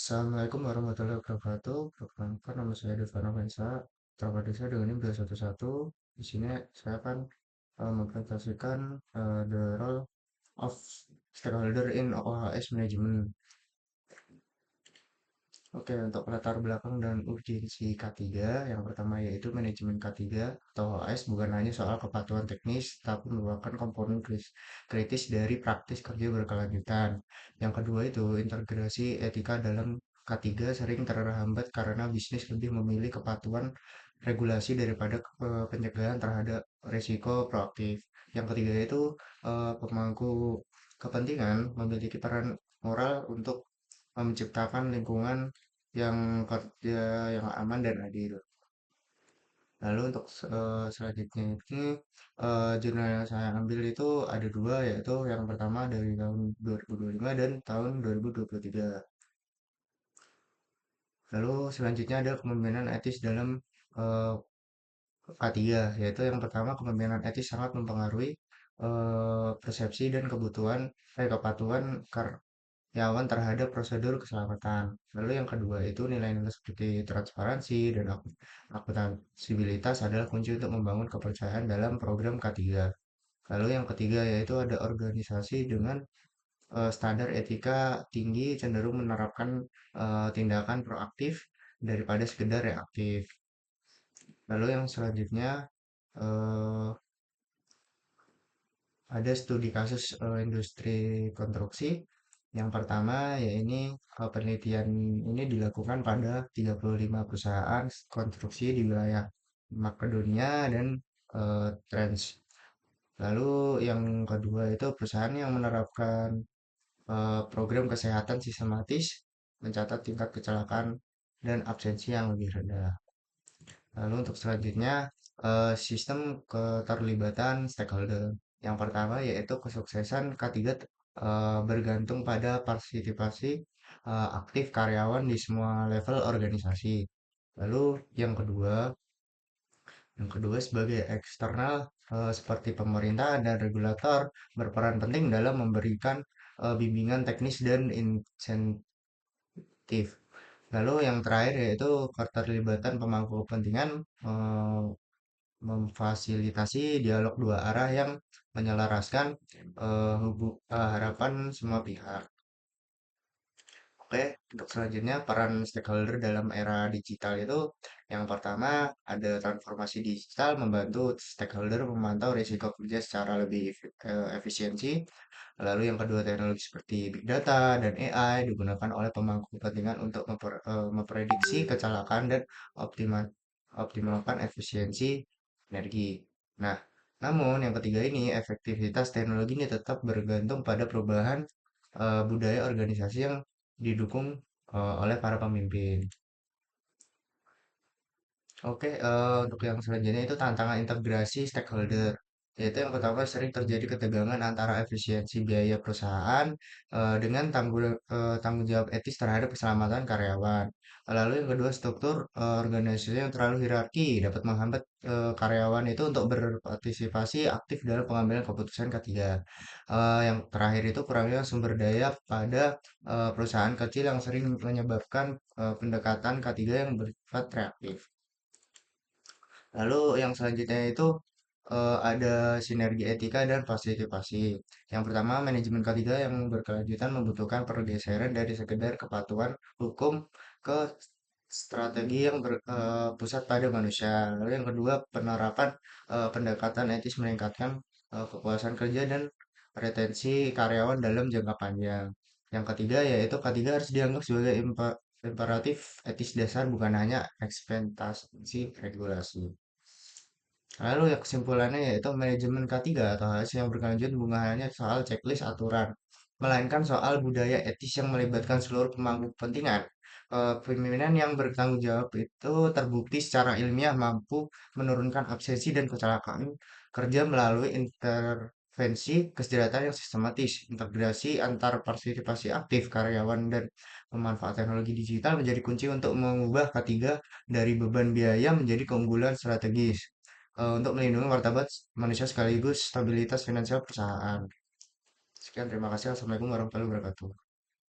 Assalamualaikum warahmatullahi wabarakatuh. Perkenalkan nama saya Devana Mensa. Terima saya dengan NIM 211. Di sini saya akan mempresentasikan the role of stakeholder in OHS management. Oke, untuk latar belakang dan urgensi K3, yang pertama yaitu manajemen K3 atau OHS bukan hanya soal kepatuhan teknis, tapi merupakan komponen kritis dari praktis kerja berkelanjutan. Yang kedua itu integrasi etika dalam K3 sering terhambat karena bisnis lebih memilih kepatuhan regulasi daripada pencegahan terhadap risiko proaktif. Yang ketiga itu pemangku kepentingan memiliki peran moral untuk menciptakan lingkungan yang kerja yang aman dan adil. Lalu untuk selanjutnya ini jurnal yang saya ambil itu ada dua, yaitu yang pertama dari tahun 2025 dan tahun 2023. Lalu selanjutnya ada kepemimpinan etis dalam eh, K3, yaitu yang pertama kepemimpinan etis sangat mempengaruhi persepsi dan kepatuhan karyawan terhadap prosedur keselamatan. Lalu yang kedua itu nilai-nilai seperti transparansi dan akuntabilitas adalah kunci untuk membangun kepercayaan dalam program K3. Lalu yang ketiga yaitu ada organisasi dengan standar etika tinggi cenderung menerapkan tindakan proaktif daripada sekedar reaktif. Lalu yang selanjutnya eh, ada studi kasus industri konstruksi. Yang pertama, ya ini penelitian ini dilakukan pada 35 perusahaan konstruksi di wilayah Makedonia dan Trans. Lalu yang kedua itu perusahaan yang menerapkan program kesehatan sistematis, mencatat tingkat kecelakaan dan absensi yang lebih rendah. Lalu untuk selanjutnya, sistem keterlibatan stakeholder. Yang pertama yaitu kesuksesan K3 bergantung pada partisipasi aktif karyawan di semua level organisasi. Lalu yang kedua sebagai eksternal seperti pemerintah dan regulator berperan penting dalam memberikan bimbingan teknis dan insentif. Lalu yang terakhir yaitu keterlibatan pemangku kepentingan eh, memfasilitasi dialog dua arah yang menyelaraskan harapan semua pihak. Oke, untuk selanjutnya peran stakeholder dalam era digital itu yang pertama ada transformasi digital membantu stakeholder memantau risiko kerja secara lebih efisiensi. Lalu yang kedua teknologi seperti big data dan AI digunakan oleh pemangku kepentingan untuk memprediksi kecelakaan dan optimalkan efisiensi energi. Nah, namun yang ketiga ini efektivitas teknologi ini tetap bergantung pada perubahan budaya organisasi yang didukung oleh para pemimpin. Oke, untuk yang selanjutnya itu tantangan integrasi stakeholder. Yaitu yang pertama sering terjadi ketegangan antara efisiensi biaya perusahaan dengan tanggung jawab etis terhadap keselamatan karyawan. Lalu yang kedua struktur organisasi yang terlalu hierarki dapat menghambat karyawan itu untuk berpartisipasi aktif dalam pengambilan keputusan ketiga. Yang terakhir itu kurangnya sumber daya pada perusahaan kecil yang sering menyebabkan pendekatan ketiga yang bersifat reaktif. Lalu yang selanjutnya itu ada sinergi etika dan partisipasi. Yang pertama, manajemen K3 yang berkelanjutan membutuhkan pergeseran dari sekedar kepatuhan hukum ke strategi yang berpusat pada manusia. Lalu yang kedua, penerapan pendekatan etis meningkatkan kepuasan kerja dan retensi karyawan dalam jangka panjang. Yang ketiga, yaitu K3 harus dianggap sebagai imperatif etis dasar bukan hanya ekspektasi regulasi. Lalu ya kesimpulannya yaitu manajemen K3 atau hasil yang berkelanjutan bukan hanya soal checklist aturan, melainkan soal budaya etis yang melibatkan seluruh pemangku kepentingan. Pemimpinan yang bertanggung jawab itu terbukti secara ilmiah mampu menurunkan absensi dan kecelakaan kerja melalui intervensi kesejahteraan yang sistematis, integrasi antar partisipasi aktif karyawan dan pemanfaat teknologi digital menjadi kunci untuk mengubah K3 dari beban biaya menjadi keunggulan strategis untuk melindungi martabat manusia sekaligus stabilitas finansial perusahaan. Sekian, terima kasih. Assalamualaikum warahmatullahi wabarakatuh.